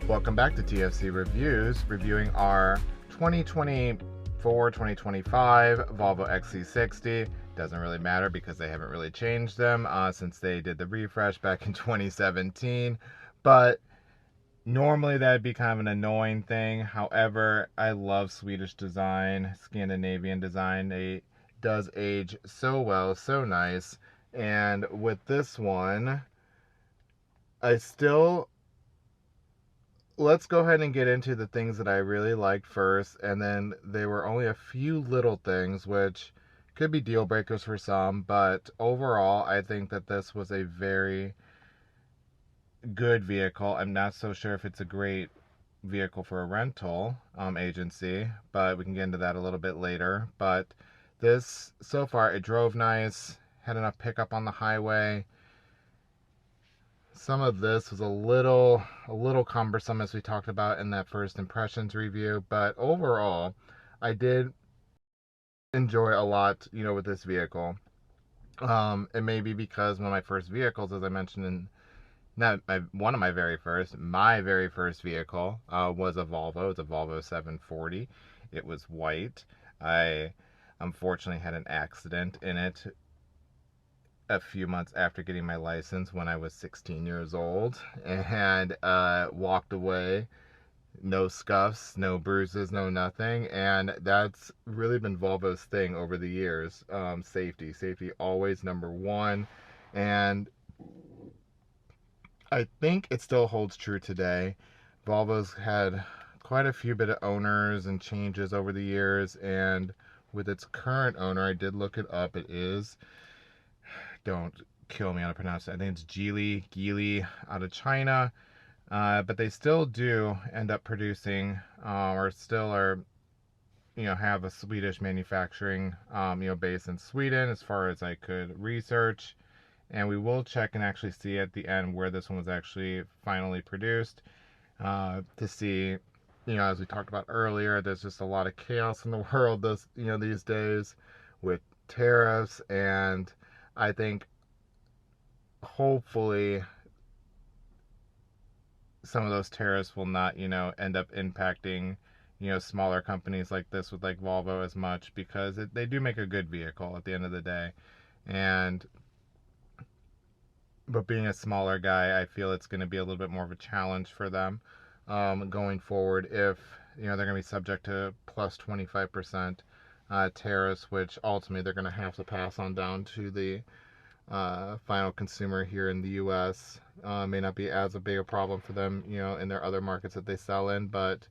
Welcome back to TFC Reviews, reviewing our 2024-2025 Volvo XC60. Doesn't really matter because they haven't really changed them since they did the refresh back in 2017. But normally that'd be kind of an annoying thing. However, I love Swedish design, Scandinavian design. It does age so well, so nice. And with this one, let's go ahead and get into the things that I really liked first, and then there were only a few little things which could be deal breakers for some, but overall I think that this was a very good vehicle. I'm not so sure if it's a great vehicle for a rental agency, but we can get into that a little bit later. But this, so far, it drove nice, had enough pickup on the highway. Some of this was a little cumbersome, as we talked about in that first impressions review, but overall I did enjoy a lot, with this vehicle. It may be because one of my first vehicles, as I mentioned in my very first vehicle was a Volvo. It's a Volvo 740. It was white. I unfortunately had an accident in it a few months after getting my license when I was 16 years old, and walked away. No scuffs, no bruises, no nothing. And that's really been Volvo's thing over the years. Safety always number one. And I think it still holds true today. Volvo's had quite a few bit of owners and changes over the years, and with its current owner, I did look it up. It is, don't kill me on a pronunciation, I think it's Geely out of China. But they still do end up producing, or still are, have a Swedish manufacturing, base in Sweden, as far as I could research. And we will check and actually see at the end where this one was actually finally produced, to see, as we talked about earlier, there's just a lot of chaos in the world these days with tariffs, and I think hopefully some of those tariffs will not, end up impacting, smaller companies like this with like Volvo as much, because they do make a good vehicle at the end of the day. But being a smaller guy, I feel it's going to be a little bit more of a challenge for them going forward if, they're going to be subject to plus 25% tariffs, which ultimately they're going to have to pass on down to the final consumer here in the U.S. May not be as a big a problem for them, in their other markets that they sell in, but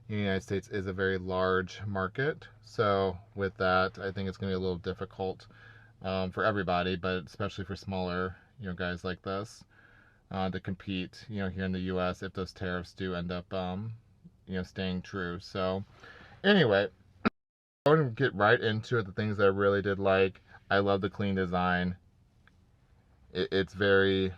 the United States is a very large market. So with that, I think it's going to be a little difficult for everybody, but especially for smaller, guys like this to compete, here in the U.S. if those tariffs do end up, staying true. So anyway, I want to get right into it. The things that I really did like. I love the clean design. It's very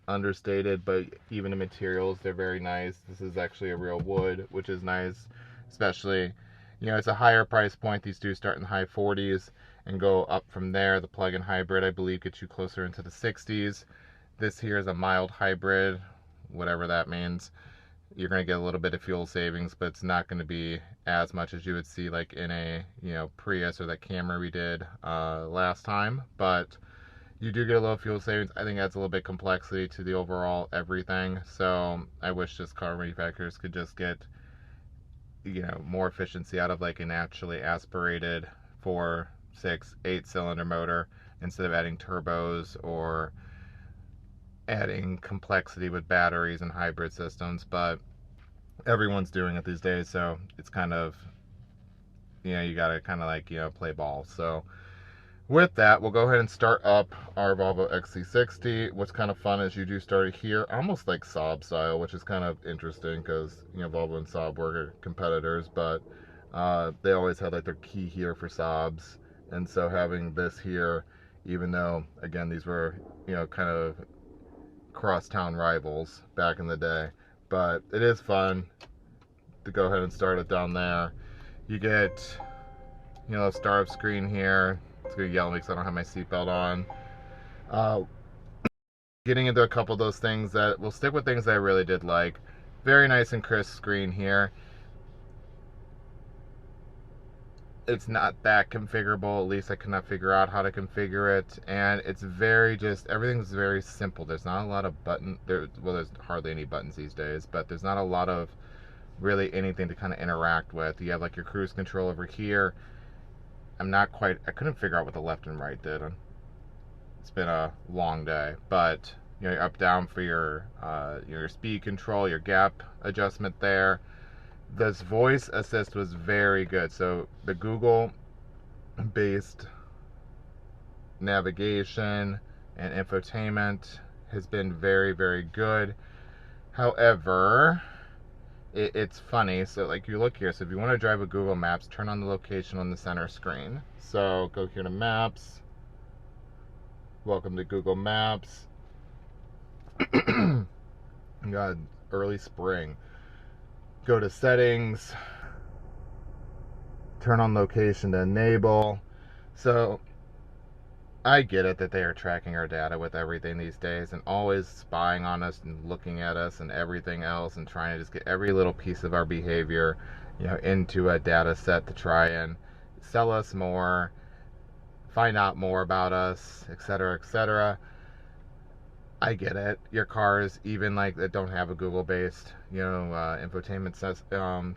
understated, but even the materials, they're very nice. This is actually a real wood, which is nice, especially, it's a higher price point. These do start in the high 40s and go up from there. The plug-in hybrid, I believe, gets you closer into the 60s. This here is a mild hybrid, whatever that means. You're going to get a little bit of fuel savings, but it's not going to be as much as you would see like in a, Prius or that Camry we did last time. But you do get a little fuel savings. I think adds a little bit complexity to the overall everything. So I wish just car manufacturers could just get, more efficiency out of like a naturally aspirated 4, 6, 8 cylinder motor instead of adding turbos or adding complexity with batteries and hybrid systems. But everyone's doing it these days, so it's kind of, you gotta kind of like, play ball. So with that, we'll go ahead and start up our Volvo XC60. What's kind of fun is you do start it here, almost like Saab style, which is kind of interesting because, Volvo and Saab were competitors, but they always had like their key here for Saabs. And so having this here, even though, again, these were, kind of crosstown rivals back in the day, but it is fun to go ahead and start it down there. You get, a startup screen here. It's gonna yell at me because I don't have my seatbelt on. Getting into a couple of those things that we'll stick with things that I really did like. very nice and crisp screen here. It's not that configurable, at least I could not figure out how to configure it, and it's very just, everything's very simple. There's not a lot of well, there's hardly any buttons these days, but there's not a lot of really anything to kind of interact with. You have like your cruise control over here. I couldn't figure out what the left and right did. It's been a long day, but you know, you're up down for your speed control, your gap adjustment there. This voice assist was very good. So the Google based navigation and infotainment has been very, very good. However, it's funny. So like you look here, so if you want to drive with Google Maps, turn on the location on the center screen. So go here to Maps. Welcome to Google Maps. God, early spring. Go to settings, turn on location to enable. So I get it that they are tracking our data with everything these days and always spying on us and looking at us and everything else and trying to just get every little piece of our behavior, you know, into a data set to try and sell us more, find out more about us, etc., etc. I get it. Your cars, even like that don't have a Google-based, you know, infotainment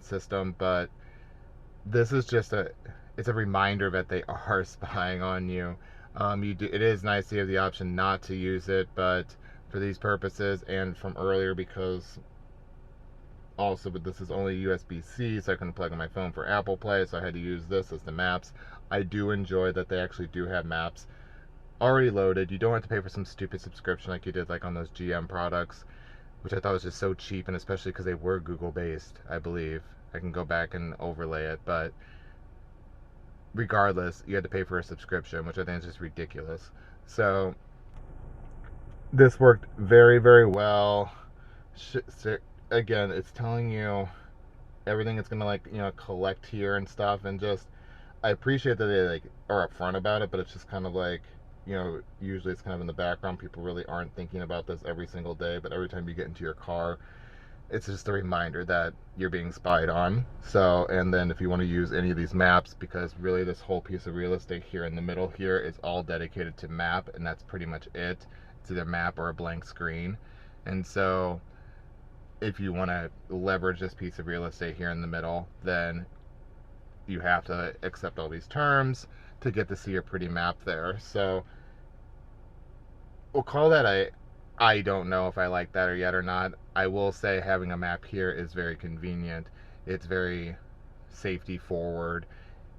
system, but this is just it's a reminder that they are spying on you. It is nice to have the option not to use it, but for these purposes and from earlier, because also, but this is only USB-C, so I couldn't plug in my phone for Apple Play, so I had to use this as the maps. I do enjoy that they actually do have maps already loaded. You don't have to pay for some stupid subscription like you did like on those GM products, which I thought was just so cheap, and especially because they were Google based, I believe. I can go back and overlay it, but regardless, you had to pay for a subscription, which I think is just ridiculous. So this worked very, very well. Again, it's telling you everything it's gonna, like, you know, collect here and stuff, and just I appreciate that they like are upfront about it, but it's just kind of like, you know, usually it's kind of in the background. People really aren't thinking about this every single day, but every time you get into your car, it's just a reminder that you're being spied on. So, and then if you want to use any of these maps, because really this whole piece of real estate here in the middle here is all dedicated to map, and that's pretty much it. It's either map or a blank screen. And so if you want to leverage this piece of real estate here in the middle, then you have to accept all these terms to get to see a pretty map there. So we'll call that I don't know if I like that or yet or not. I will say having a map here is very convenient. It's very safety forward,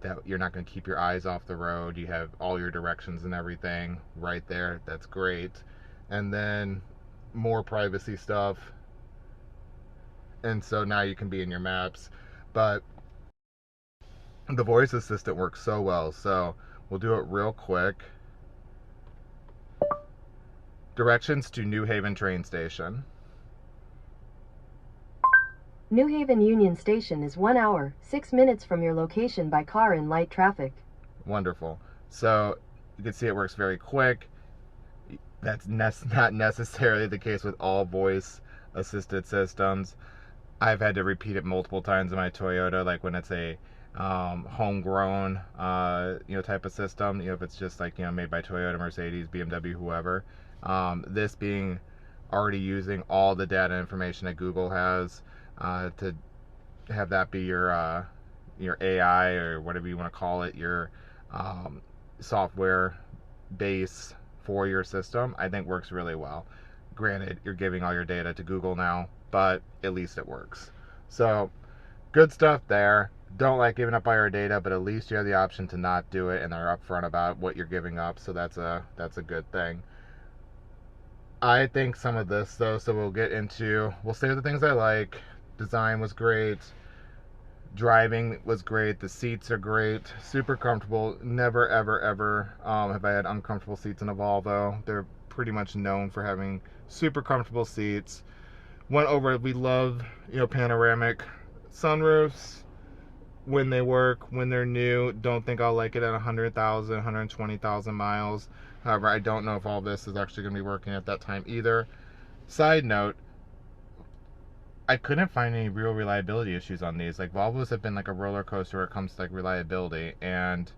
that you're not going to keep your eyes off the road. You have all your directions and everything right there. That's great. And then more privacy stuff. And so now you can be in your maps. But the voice assistant works so well. So we'll do it real quick. Directions to New Haven train station. New Haven Union Station is 1 hour, 6 minutes from your location by car in light traffic. Wonderful. So you can see it works very quick. That's not necessarily the case with all voice assisted systems. I've had to repeat it multiple times in my Toyota, like when it's a homegrown you know, type of system, you know, if it's just like, you know, made by Toyota, Mercedes, BMW, whoever. This being already using all the data information that Google has, to have that be your AI or whatever you want to call it, your software base for your system, I think works really well. Granted, you're giving all your data to Google now, but at least it works. So good stuff there. Don't like giving up all your data, but at least you have the option to not do it, and they're upfront about what you're giving up, so that's a good thing. I think some of this, though, so we'll say the things I like. Design was great. Driving was great. The seats are great. Super comfortable. Never, ever, ever have I had uncomfortable seats in a Volvo. They're pretty much known for having super comfortable seats. We love, you know, panoramic sunroofs when they work, when they're new. Don't think I'll like it at 100,000, 120,000 miles. However, I don't know if all this is actually going to be working at that time either. Side note, I couldn't find any real reliability issues on these. Like Volvos have been like a roller coaster when it comes to like reliability, and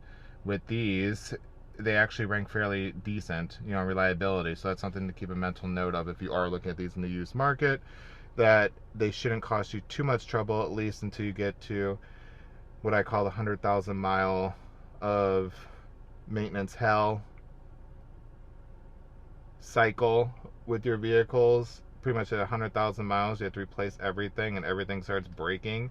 with these, they actually rank fairly decent, you know, reliability. So that's something to keep a mental note of if you are looking at these in the used market. That they shouldn't cost you too much trouble, at least until you get to what I call the 100,000 mile of maintenance hell cycle with your vehicles. Pretty much at 100,000 miles, you have to replace everything, and everything starts breaking.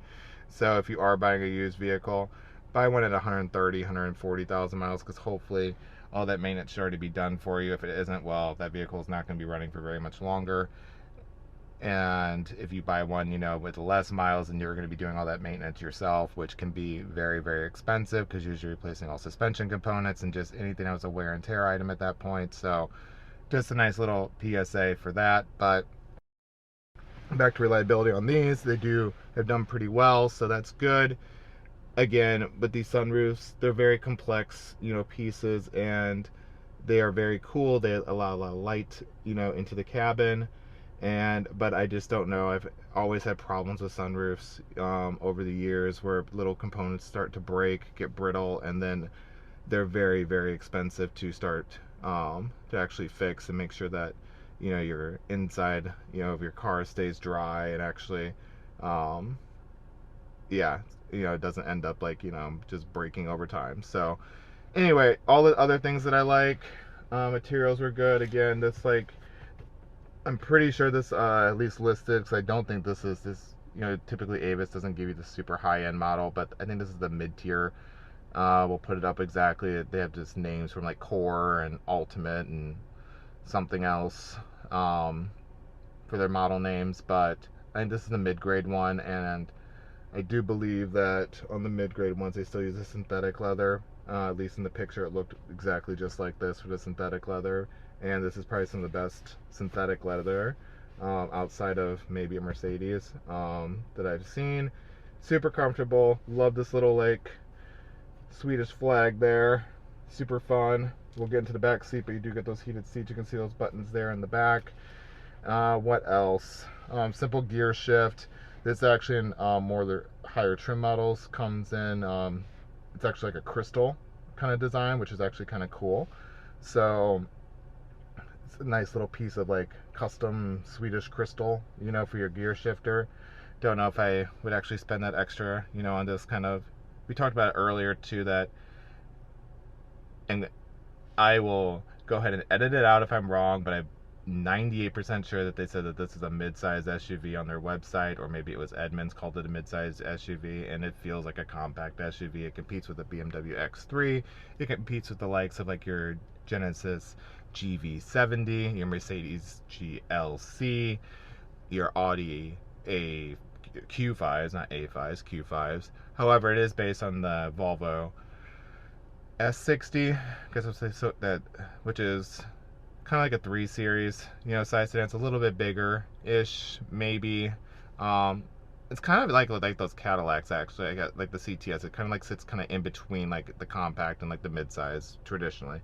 So if you are buying a used vehicle, buy one at 130, 140,000 miles, because hopefully all that maintenance should already be done for you. If it isn't, well, that vehicle is not going to be running for very much longer. And if you buy one, you know, with less miles, then you're going to be doing all that maintenance yourself, which can be very, very expensive because you're usually replacing all suspension components and just anything that was a wear and tear item at that point. So just a nice little PSA for that. But back to reliability on these, they do have done pretty well, so that's good. Again, with these sunroofs, they're very complex, you know, pieces, and they are very cool. They allow a lot of light, you know, into the cabin. But I just don't know. I've always had problems with sunroofs over the years where little components start to break, get brittle, and then they're very, very expensive to start to actually fix and make sure that, you know, your inside, you know, of your car stays dry and actually, yeah, you know, it doesn't end up like, you know, just breaking over time. So anyway, all the other things that I like, materials were good. Again, this like, I'm pretty sure this at least listed, because I don't think this is this, you know, typically Avis doesn't give you the super high-end model, but I think this is the mid-tier. We'll put it up exactly. They have just names from like Core and Ultimate and something else for their model names, but I think this is the mid-grade one, and I do believe that on the mid-grade ones they still use a synthetic leather. At least in the picture it looked exactly just like this with a synthetic leather, and this is probably some of the best synthetic leather outside of maybe a Mercedes that I've seen. Super comfortable. Love this little like Swedish flag there. Super fun. We'll get into the back seat, but you do get those heated seats. You can see those buttons there in the back. What else? Simple gear shift. This actually in more of the higher trim models comes in. It's actually like a crystal kind of design, which is actually kind of cool. So it's a nice little piece of like custom Swedish crystal, you know, for your gear shifter. Don't know if I would actually spend that extra, you know, on this kind of. We talked about it earlier too, that, and I will go ahead and edit it out if I'm wrong, but I'm 98% sure that they said that this is a mid-size SUV on their website, or maybe it was Edmunds called it a mid-size SUV, and it feels like a compact SUV. It competes with the BMW X3. It competes with the likes of like your Genesis GV70, your Mercedes GLC, your Audi A Q5s, not A5s, Q5s. However, it is based on the Volvo S60, which is kind of like a 3 Series, you know, size sedan. It's a little bit bigger ish, maybe. It's kind of like those Cadillacs actually. I got like the CTS. It kind of like sits kind of in between like the compact and like the midsize traditionally.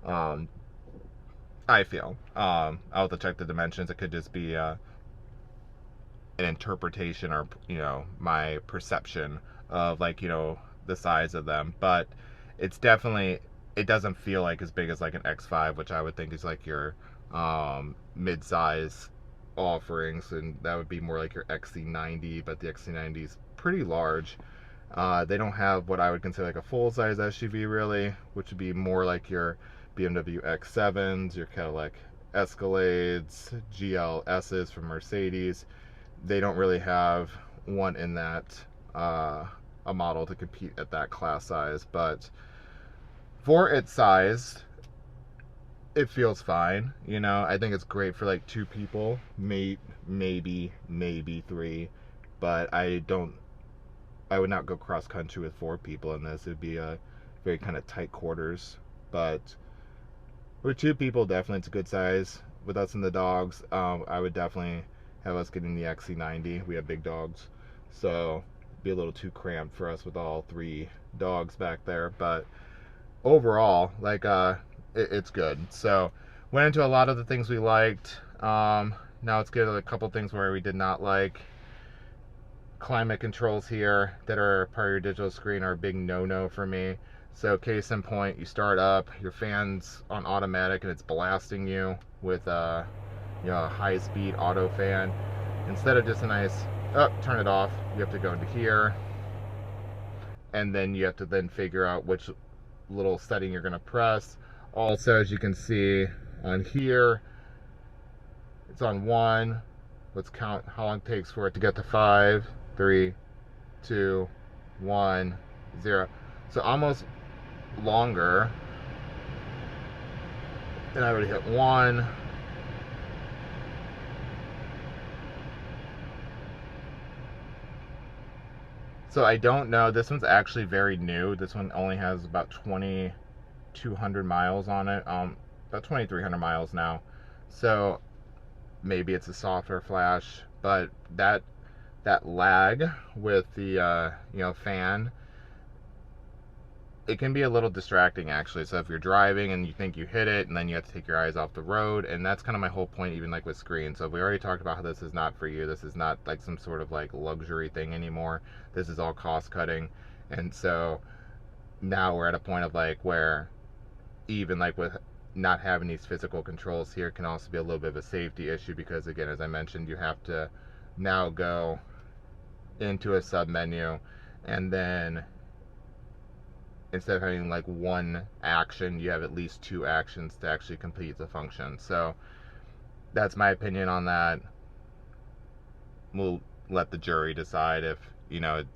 I feel. I'll have to check the dimensions. It could just be an interpretation, or you know, my perception of like, you know, the size of them, but it's definitely, it doesn't feel like as big as like an X5, which I would think is like your mid-size offerings, and that would be more like your XC90, but the XC90 is pretty large. They don't have what I would consider like a full-size SUV really, which would be more like your BMW X7s, your Cadillac Escalades, GLSs from Mercedes. They don't really have one in that a model to compete at that class size, but for its size, it feels fine. You know, I think it's great for like 2 people, maybe 3, but I would not go cross country with 4 people in this. It'd be a very kind of tight quarters, but for 2 people, definitely it's a good size. With us and the dogs, I would definitely have us getting the XC90. We have big dogs, so it'd be a little too cramped for us with all 3 dogs back there. But overall, like, it's good. So went into a lot of the things we liked. Now let's get to a couple things where we did not like. climate controls here that are part of your digital screen are a big no-no for me. So case in point, you start up, your fan's on automatic and it's blasting you with a high-speed auto fan. Instead of just a nice, turn it off, you have to go into here, and then you have to then figure out which little setting you're going to press. Also, as you can see on here, it's on 1. Let's count how long it takes for it to get to 5, 3, 2, 1, 0. So almost longer. And I already hit 1. So I don't know. This one's actually very new. This one only has about 2,200 miles on it. About 2,300 miles now. So maybe it's a software flash, but that lag with the fan, it can be a little distracting actually. So if you're driving and you think you hit it and then you have to take your eyes off the road, and that's kind of my whole point, even like with screens. So we already talked about how this is not for you. This is not like some sort of like luxury thing anymore. This is all cost cutting. And so now we're at a point of like where even like with not having these physical controls here can also be a little bit of a safety issue, because again, as I mentioned, you have to now go into a sub menu, and then instead of having like one action, you have at least 2 actions to actually complete the function. So that's my opinion on that. We'll let the jury decide if if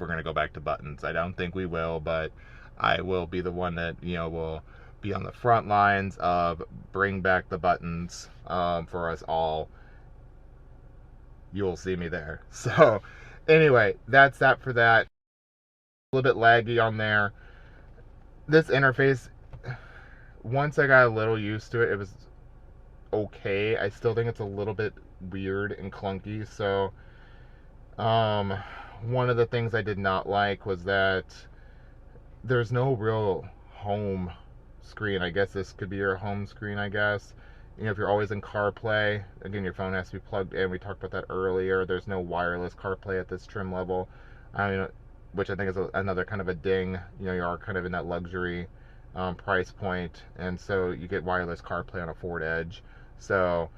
we're going to go back to buttons. I don't think we will, but I will be the one that will be on the front lines of bring back the buttons for us all. You'll see me there. So anyway, that's that for that. A little bit laggy on there. This interface, once I got a little used to it, it was okay. I still think it's a little bit weird and clunky. So one of the things I did not like was that there's no real home screen. I guess this could be your home screen, I guess. If you're always in CarPlay, again, your phone has to be plugged in. We talked about that earlier. There's no wireless CarPlay at this trim level, which I think is another kind of a ding. You are kind of in that luxury price point, and so you get wireless CarPlay on a Ford Edge, so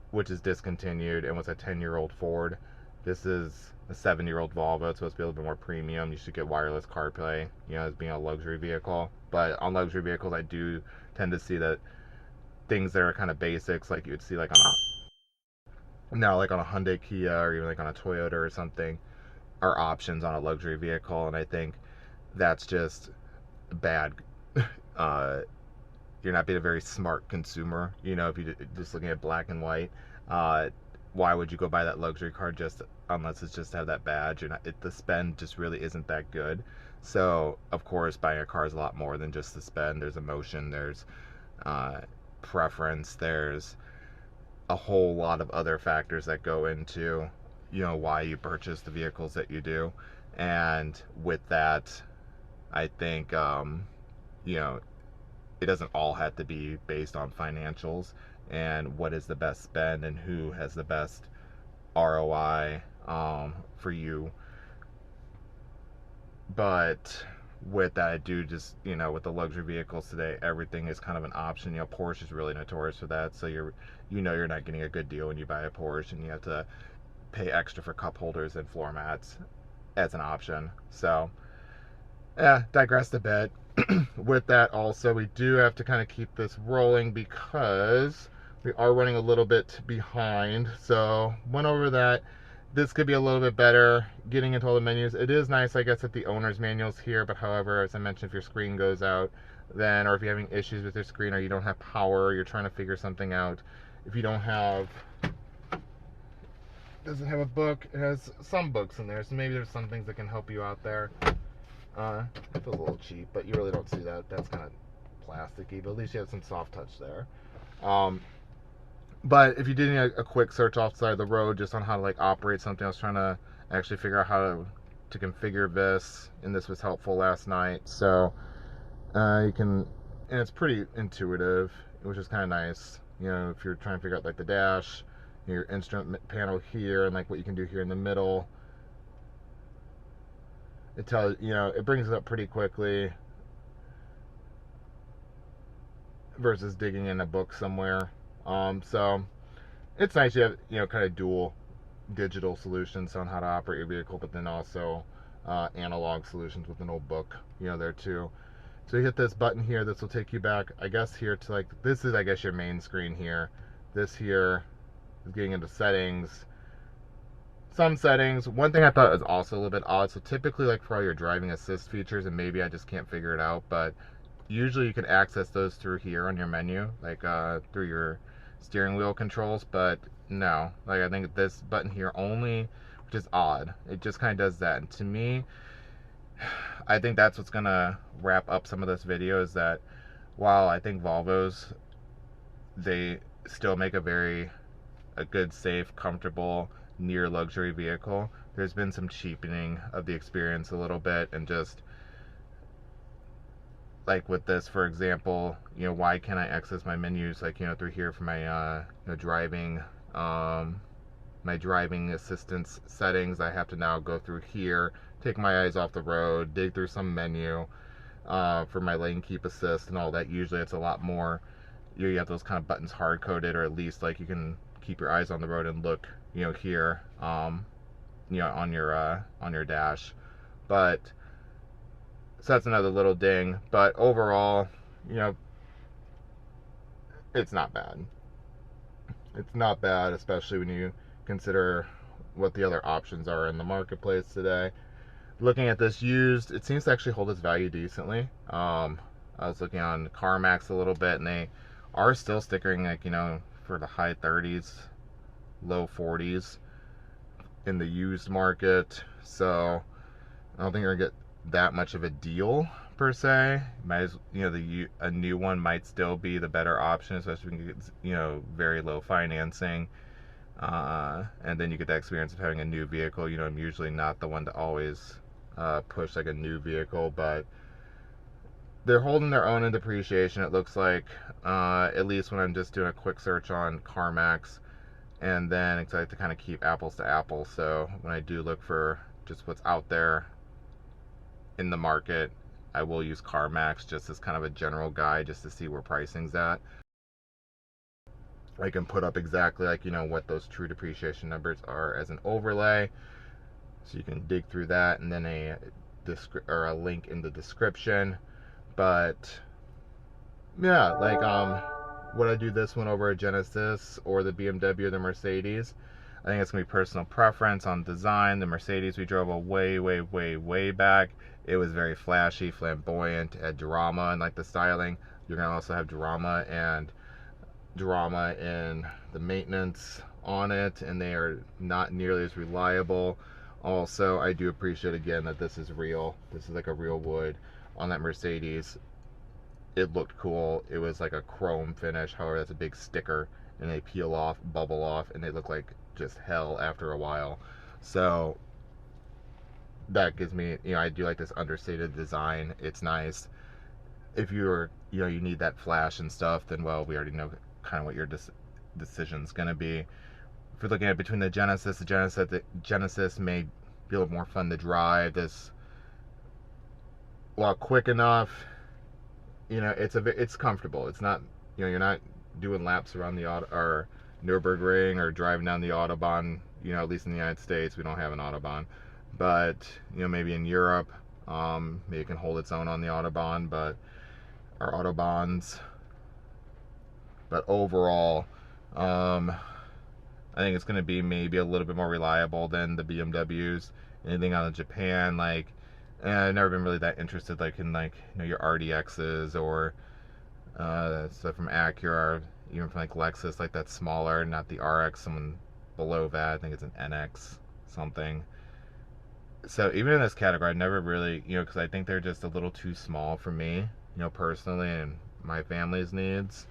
which is discontinued and was a 10-year-old Ford. This is a 7-year-old Volvo. It's supposed to be a little bit more premium. You should get wireless CarPlay, as being a luxury vehicle. But on luxury vehicles, I do tend to see that things that are kind of basics, like you would see like on a Hyundai, Kia, or even like on a Toyota or something, are options on a luxury vehicle. And I think that's just bad. You're not being a very smart consumer. If you're just looking at black and white, why would you go buy that luxury car just unless it's just to have that badge? The spend just really isn't that good. So of course, buying a car is a lot more than just the spend. There's emotion, there's preference, there's a whole lot of other factors that go into why you purchase the vehicles that you do. And with that, I think it doesn't all have to be based on financials and what is the best spend and who has the best ROI for you. But with that, I do just, with the luxury vehicles today, everything is kind of an option. Porsche is really notorious for that. So you're not getting a good deal when you buy a Porsche, and you have to pay extra for cup holders and floor mats as an option. So, digressed a bit. With that, also, we do have to kind of keep this rolling because we are running a little bit behind. So, went over that. This could be a little bit better getting into all the menus. It is nice, I guess, that the owner's manual's here, but however, as I mentioned, if your screen goes out, then, or if you're having issues with your screen, or you don't have power, or you're trying to figure something out, if you don't have, doesn't have a book, it has some books in there, so maybe there's some things that can help you out there. It feels a little cheap, but you really don't see that. That's kind of plasticky, but at least you have some soft touch there. But if you did need a quick search off the side of the road just on how to operate something, I was trying to actually figure out how to configure this, and this was helpful last night. So you can, and it's pretty intuitive, which is kind of nice. If you're trying to figure out the dash, your instrument panel here, and like what you can do here in the middle. It tells, it brings it up pretty quickly versus digging in a book somewhere. So it's nice you have, kind of dual digital solutions on how to operate your vehicle, but then also analog solutions with an old book, there too. So you hit this button here. This will take you back, I guess, here to like, this is, I guess, your main screen here. This here is getting into settings. Some settings. One thing I thought was also a little bit odd. So typically, like for all your driving assist features, and maybe I just can't figure it out, but usually you can access those through here on your menu, like through your steering wheel controls. But no, like I think this button here only, which is odd. It just kind of does that. And to me, I think that's what's gonna wrap up some of this video, is that while I think Volvos, they still make a good, safe, comfortable, near luxury vehicle, there's been some cheapening of the experience a little bit. And just like with this, for example, why can't I access my menus like, through here for my driving my driving assistance settings? I have to now go through here, take my eyes off the road, dig through some menu for my lane keep assist and all that. Usually it's a lot more, you have those kind of buttons hard coded, or at least like you can keep your eyes on the road and look, here, on your dash. But so that's another little ding. But overall, it's not bad. It's not bad, especially when you consider what the other options are in the marketplace today. Looking at this used, it seems to actually hold its value decently. I was looking on Carmax a little bit, and they are still stickering like, for the high 30s, low 40s in the used market. So I don't think you're gonna get that much of a deal per se. Might as, a new one might still be the better option, especially if you can get, very low financing. And then you get the experience of having a new vehicle. I'm usually not the one to always push like a new vehicle, but they're holding their own in depreciation, it looks like, at least when I'm just doing a quick search on Carmax. And then I like to kind of keep apples to apples, so when I do look for just what's out there in the market, I will use Carmax just as kind of a general guide, just to see where pricing's at. I can put up exactly like, what those true depreciation numbers are as an overlay, so you can dig through that, and then a link in the description. But yeah, like would I do this one over a Genesis or the BMW or the Mercedes? I think it's gonna be personal preference on design. The Mercedes we drove a way back. It was very flashy, flamboyant, had drama and like the styling. You're gonna also have drama in the maintenance on it, and they are not nearly as reliable. Also, I do appreciate again that this is real. This is like a real wood on that Mercedes. It looked cool. It was like a chrome finish. However, that's a big sticker, and they peel off, bubble off, and they look like just hell after a while. So that gives me, I do like this understated design. It's nice. If you're, you need that flash and stuff, then well, we already know kind of what your decision's gonna be. If you're looking at between the Genesis may be a little more fun to drive. This, while quick enough, it's comfortable. It's not, you're not doing laps around the or Nürburgring or driving down the Autobahn. At least in the United States, we don't have an Autobahn. But maybe in Europe, maybe it can hold its own on the Autobahn, but our Autobahns. But overall, I think it's going to be maybe a little bit more reliable than the BMWs. Anything out of Japan, like, I've never been really that interested, like in like your RDXs or stuff from Acura, even from like Lexus, like that smaller, not the RX, someone below that. I think it's an NX something. So even in this category, I never really, because I think they're just a little too small for me, personally, and my family's needs.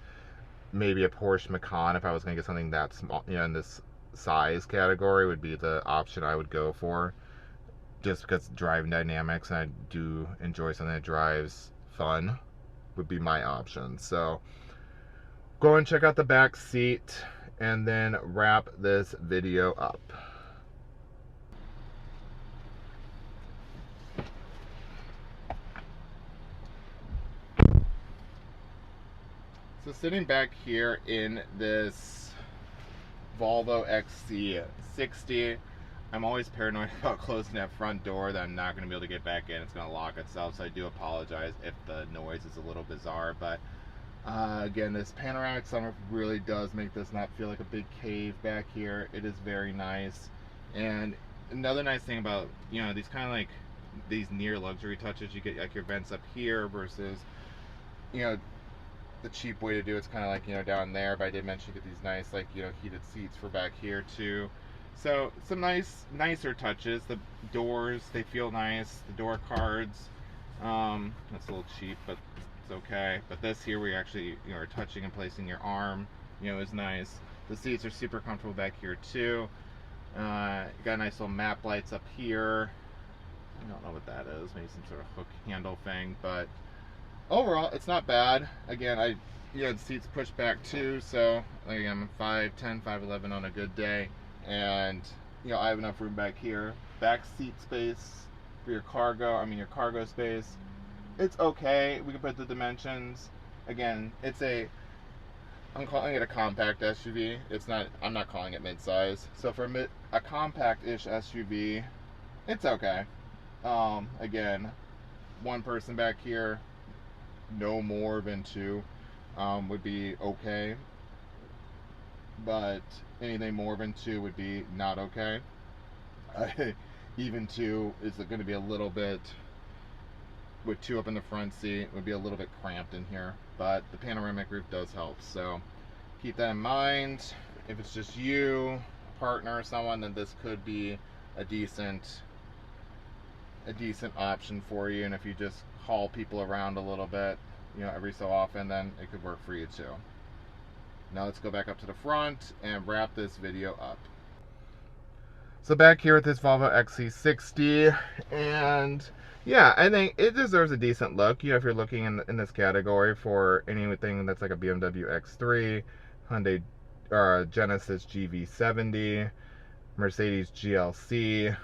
Maybe a Porsche Macan, if I was going to get something that small, in this size category, would be the option I would go for, just because driving dynamics, and I do enjoy something that drives fun, would be my option. So go and check out the back seat. and then wrap this video up. So sitting back here in this Volvo XC60, I'm always paranoid about closing that front door that I'm not going to be able to get back in. It's going to lock itself, so I do apologize if the noise is a little bizarre. But again, this panoramic sunroof really does make this not feel like a big cave back here. It is very nice. And another nice thing about, you know, these kind of like these near luxury touches, you get like your vents up here versus, you know, the cheap way to do it's kind of like, you know, down there. But I did mention you get these nice, like, you know, heated seats for back here too. So some nicer touches. The doors, they feel nice. The door cards, that's a little cheap, but it's okay. But this here, we actually, you know, are touching and placing your arm, you know, is nice. The seats are super comfortable back here too. You got nice little map lights up here. I don't know what that is. Maybe some sort of hook handle thing, but overall, it's not bad. Again, you know, the seats push back too, so again, I'm 5'10", 5'11" on a good day, and you know, I have enough room back here. Back seat space for your cargo. I mean, your cargo space. It's okay. We can put the dimensions. Again, I'm calling it a compact SUV. It's not. I'm not calling it midsize. So for a compact-ish SUV, it's okay. Again, one person back here, no more than two, would be okay, but anything more than two would be not okay. Even two is going to be a little bit, with two up in the front seat, would be a little bit cramped in here, but the panoramic roof does help, so keep that in mind. If it's just you, a partner, or someone, then this could be a decent option for you. And if you just haul people around a little bit, you know, every so often, then it could work for you too. Now let's go back up to the front and wrap this video up. So back here with this Volvo XC60, and yeah, I think it deserves a decent look. You know, if you're looking in this category for anything that's like a BMW X3, Hyundai or Genesis GV70, Mercedes GLC,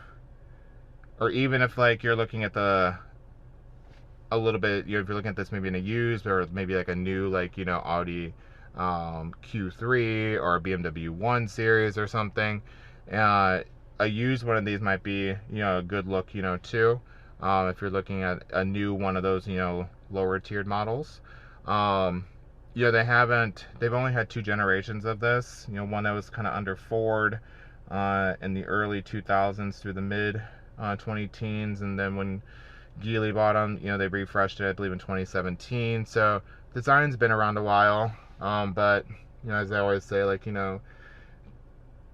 or even if like you're looking at a little bit, you know, if you're looking at this maybe in a used, or maybe like a new, like, you know, Audi Q3 or a BMW 1 Series or something, a used one of these might be, you know, a good look, you know, too. If you're looking at a new one of those, you know, lower tiered models. You know, they've only had 2 generations of this. You know, one that was kind of under Ford in the early 2000s through the mid 2010s, and then when Geely bought them, you know, they refreshed it, I believe, in 2017. So the design's been around a while, but you know, as I always say, like, you know,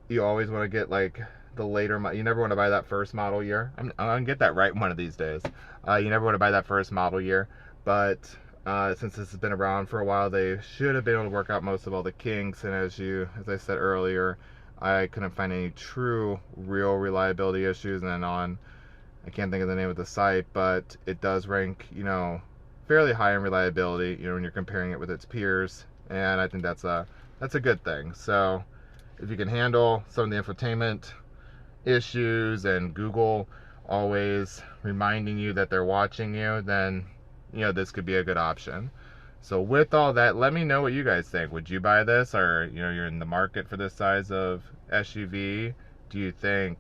you always want to get like the later, you never want to buy that first model year. I'm gonna get that right one of these days. You never want to buy that first model year, but since this has been around for a while, they should have been able to work out most of all the kinks. And as I said earlier, I couldn't find any real reliability issues. And then I can't think of the name of the site, but it does rank, you know, fairly high in reliability, you know, when you're comparing it with its peers. And I think that's a good thing. So if you can handle some of the infotainment issues and Google always reminding you that they're watching you, then, you know, this could be a good option. So with all that, let me know what you guys think. Would you buy this, or, you know, you're in the market for this size of SUV? Do you think,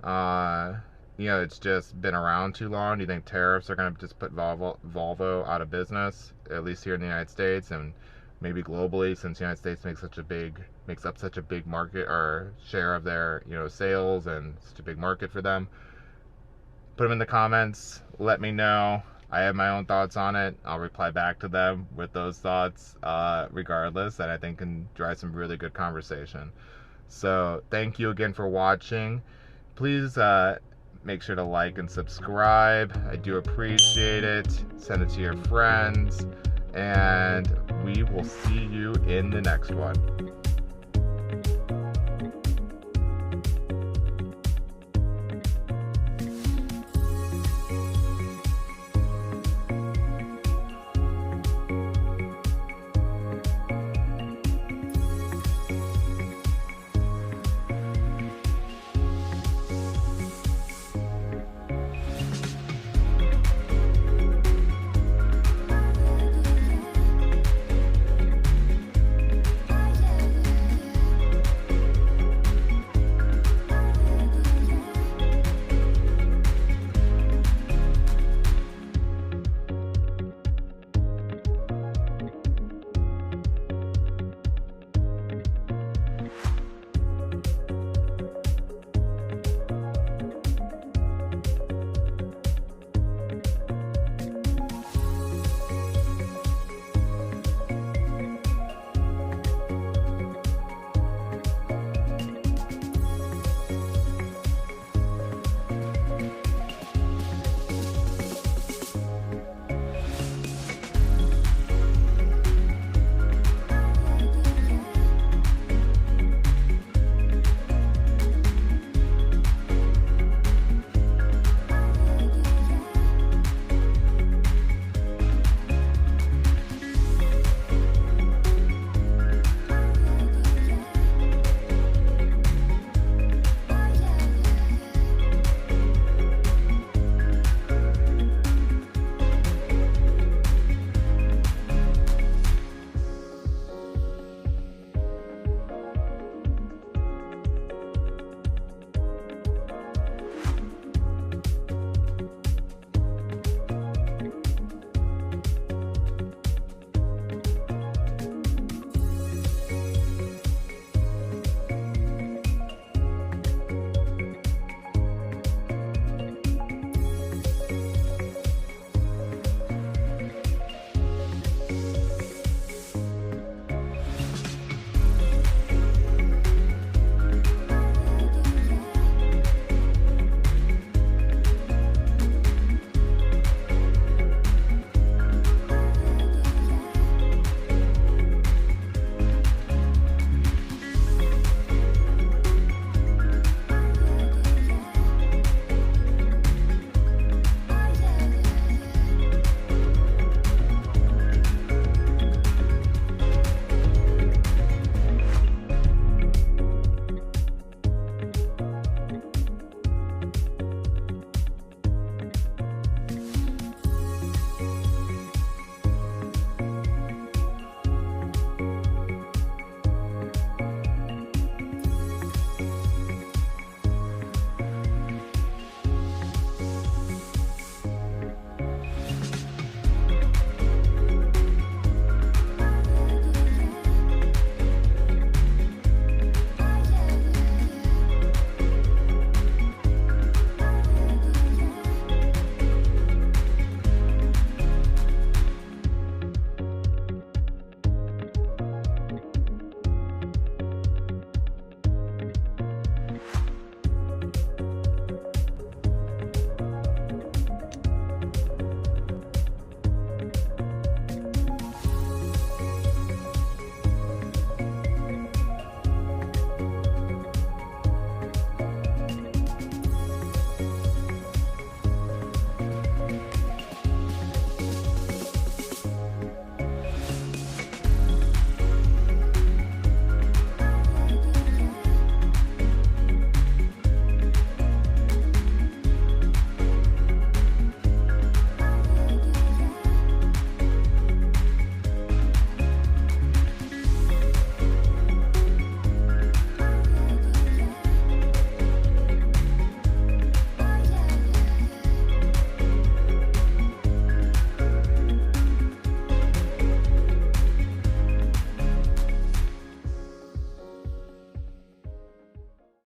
you know, it's just been around too long? Do you think tariffs are going to just put Volvo out of business, at least here in the United States, and maybe globally, since the United States makes up such a big market or share of their, you know, sales, and such a big market for them? Put them in the comments. Let me know. I have my own thoughts on it. I'll reply back to them with those thoughts, regardless, and I think can drive some really good conversation. So thank you again for watching. Please make sure to like and subscribe. I do appreciate it. Send it to your friends, and we will see you in the next one.